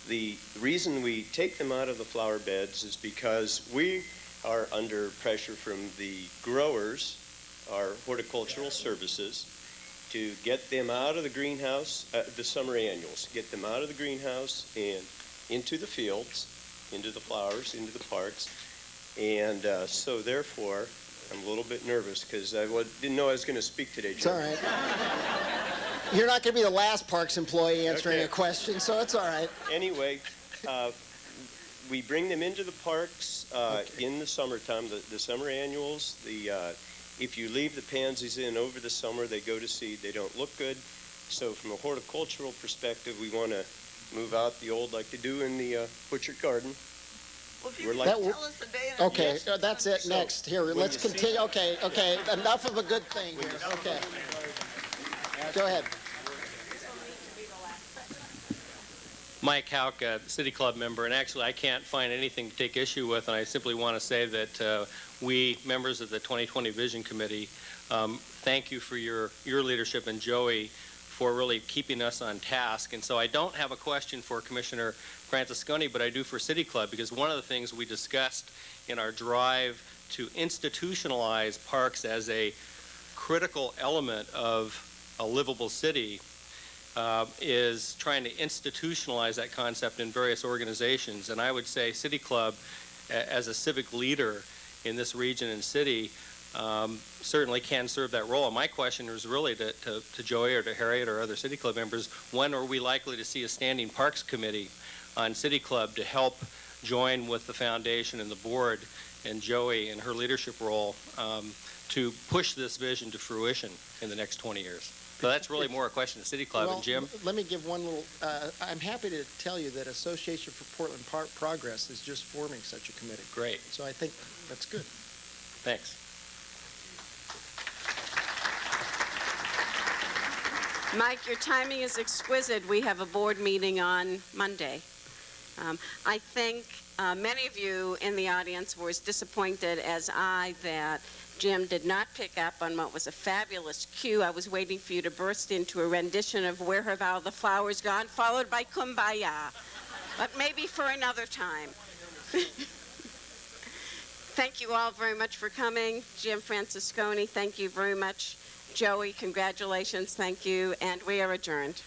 S11: The reason we take them out of the flower beds is because we are under pressure from the growers, our horticultural services, to get them out of the greenhouse, the summer annuals, get them out of the greenhouse and into the fields, into the flowers, into the parks. And so therefore, I'm a little bit nervous because I didn't know I was going to speak today,
S3: It's
S11: Joe.
S3: all right. You're not going to be the last Parks employee answering a question, so it's all right.
S11: Anyway, we bring them into the parks in the summertime, the summer annuals. If you leave the pansies in over the summer, they go to seed. They don't look good. So from a horticultural perspective, we want to move out the old like they do in the Butcher Garden.
S10: Well, if you
S11: We're
S10: could
S11: like-
S10: tell us a day and a
S3: Okay,
S10: yes.
S3: that's it. Next. Here,
S11: when
S3: let's
S11: you see-
S3: continue. Okay. Enough of a good thing here. Okay. Go ahead.
S12: Mike Hauk, City Club member, and actually I can't find anything to take issue with, and I simply want to say that we, members of the 2020 Vision Committee, thank you for your leadership, and Joey for really keeping us on task. And so I don't have a question for Commissioner Francesconi, but I do for City Club, because one of the things we discussed in our drive to institutionalize parks as a critical element of a livable city is trying to institutionalize that concept in various organizations. And I would say City Club, as a civic leader in this region and city, certainly can serve that role. And my question is really to Joey or to Harriet or other City Club members, when are we likely to see a standing Parks Committee on City Club to help join with the foundation and the board and Joey in her leadership role to push this vision to fruition in the next 20 years? So that's really more a question to City Club.
S3: Well,
S12: And Jim?
S3: let me give one little, I'm happy to tell you that Association for Portland Park Progress is just forming such a committee.
S12: Great.
S3: So I think that's good.
S12: Thanks.
S2: Mike, your timing is exquisite. We have a board meeting on Monday. I think many of you in the audience were as disappointed as I that Jim did not pick up on what was a fabulous cue. I was waiting for you to burst into a rendition of Where Have All the Flowers Gone, followed by Kumbaya. But maybe for another time. Thank you all very much for coming. Jim Francesconi, thank you very much. Joey, congratulations, thank you, and we are adjourned.